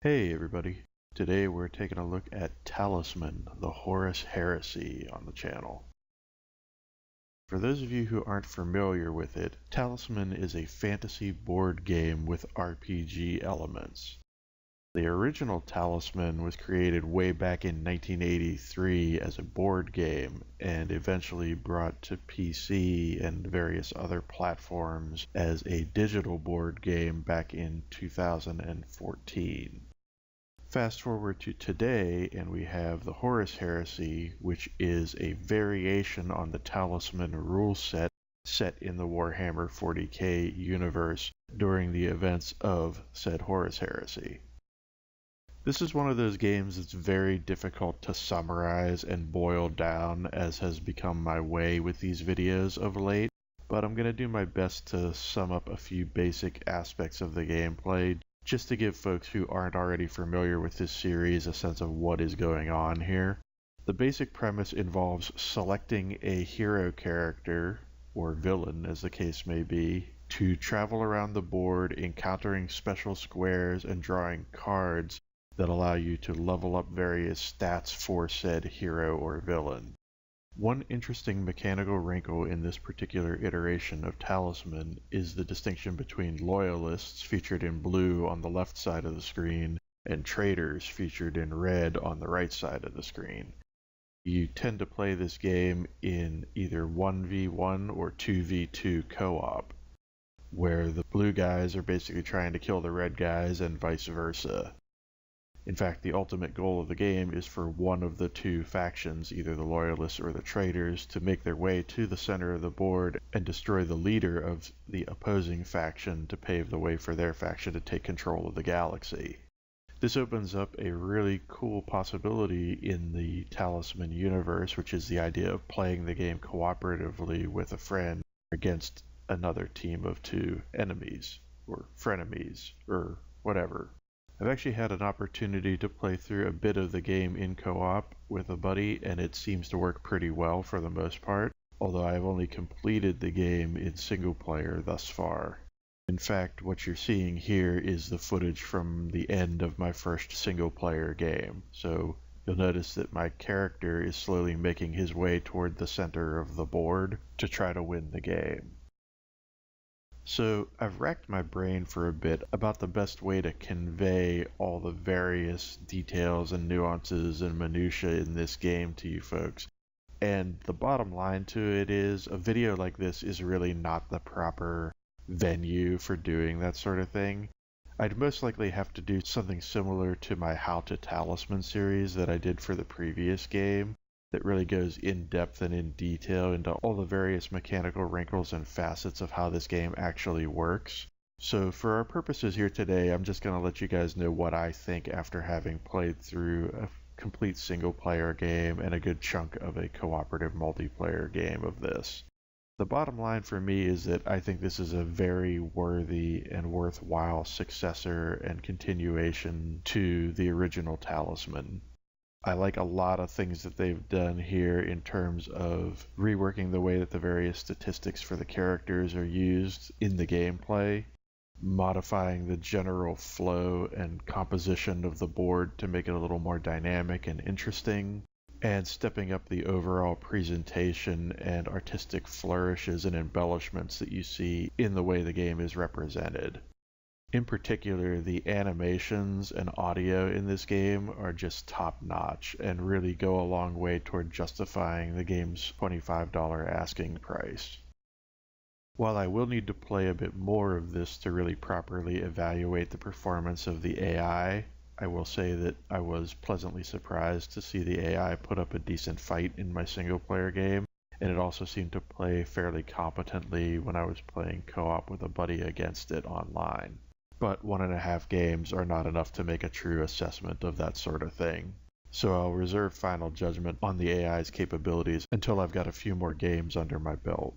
Hey everybody, today we're taking a look at Talisman, the Horus Heresy on the channel. For those of you who aren't familiar with it, Talisman is a fantasy board game with RPG elements. The original Talisman was created way back in 1983 as a board game and eventually brought to PC and various other platforms as a digital board game back in 2014. Fast forward to today, and we have the Horus Heresy, which is a variation on the Talisman rule set in the Warhammer 40k universe during the events of said Horus Heresy. This is one of those games that's very difficult to summarize and boil down, as has become my way with these videos of late, but I'm going to do my best to sum up a few basic aspects of the gameplay, just to give folks who aren't already familiar with this series a sense of what is going on here. The basic premise involves selecting a hero character, or villain as the case may be, to travel around the board encountering special squares and drawing cards that allow you to level up various stats for said hero or villain. One interesting mechanical wrinkle in this particular iteration of Talisman is the distinction between loyalists, featured in blue on the left side of the screen, and traitors, featured in red on the right side of the screen. You tend to play this game in either 1v1 or 2v2 co-op, where the blue guys are basically trying to kill the red guys and vice versa. In fact, the ultimate goal of the game is for one of the two factions, either the Loyalists or the Traitors, to make their way to the center of the board and destroy the leader of the opposing faction to pave the way for their faction to take control of the galaxy. This opens up a really cool possibility in the Talisman universe, which is the idea of playing the game cooperatively with a friend against another team of two enemies, or frenemies, or whatever. I've actually had an opportunity to play through a bit of the game in co-op with a buddy, and it seems to work pretty well for the most part, although I've only completed the game in single player thus far. In fact, what you're seeing here is the footage from the end of my first single player game, so you'll notice that my character is slowly making his way toward the center of the board to try to win the game. So I've racked my brain for a bit about the best way to convey all the various details and nuances and minutiae in this game to you folks. And the bottom line to it is, a video like this is really not the proper venue for doing that sort of thing. I'd most likely have to do something similar to my How to Talisman series that I did for the previous game, that really goes in depth and in detail into all the various mechanical wrinkles and facets of how this game actually works. So for our purposes here today, I'm just going to let you guys know what I think after having played through a complete single player game and a good chunk of a cooperative multiplayer game of this. The bottom line for me is that I think this is a very worthy and worthwhile successor and continuation to the original Talisman. I like a lot of things that they've done here in terms of reworking the way that the various statistics for the characters are used in the gameplay, modifying the general flow and composition of the board to make it a little more dynamic and interesting, and stepping up the overall presentation and artistic flourishes and embellishments that you see in the way the game is represented. In particular, the animations and audio in this game are just top-notch and really go a long way toward justifying the game's $25 asking price. While I will need to play a bit more of this to really properly evaluate the performance of the AI, I will say that I was pleasantly surprised to see the AI put up a decent fight in my single-player game, and it also seemed to play fairly competently when I was playing co-op with a buddy against it online. But 1.5 games are not enough to make a true assessment of that sort of thing. So I'll reserve final judgment on the AI's capabilities until I've got a few more games under my belt.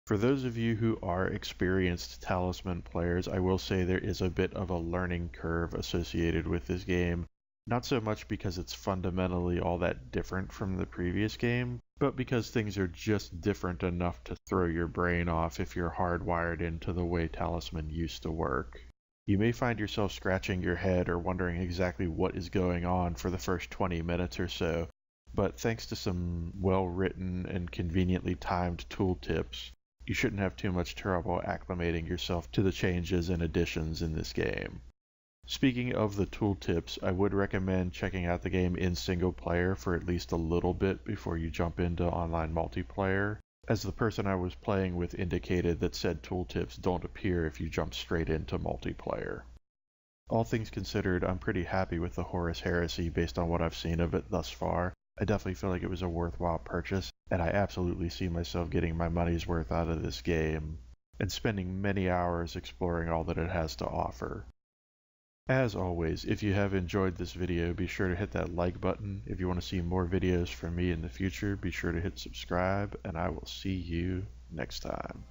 For those of you who are experienced Talisman players, I will say there is a bit of a learning curve associated with this game. Not so much because it's fundamentally all that different from the previous game, but because things are just different enough to throw your brain off if you're hardwired into the way Talisman used to work. You may find yourself scratching your head or wondering exactly what is going on for the first 20 minutes or so, but thanks to some well-written and conveniently timed tooltips, you shouldn't have too much trouble acclimating yourself to the changes and additions in this game. Speaking of the tooltips, I would recommend checking out the game in single player for at least a little bit before you jump into online multiplayer, as the person I was playing with indicated that said tooltips don't appear if you jump straight into multiplayer. All things considered, I'm pretty happy with the Horus Heresy based on what I've seen of it thus far. I definitely feel like it was a worthwhile purchase, and I absolutely see myself getting my money's worth out of this game, and spending many hours exploring all that it has to offer. As always, if you have enjoyed this video, be sure to hit that like button. If you want to see more videos from me in the future, be sure to hit subscribe, and I will see you next time.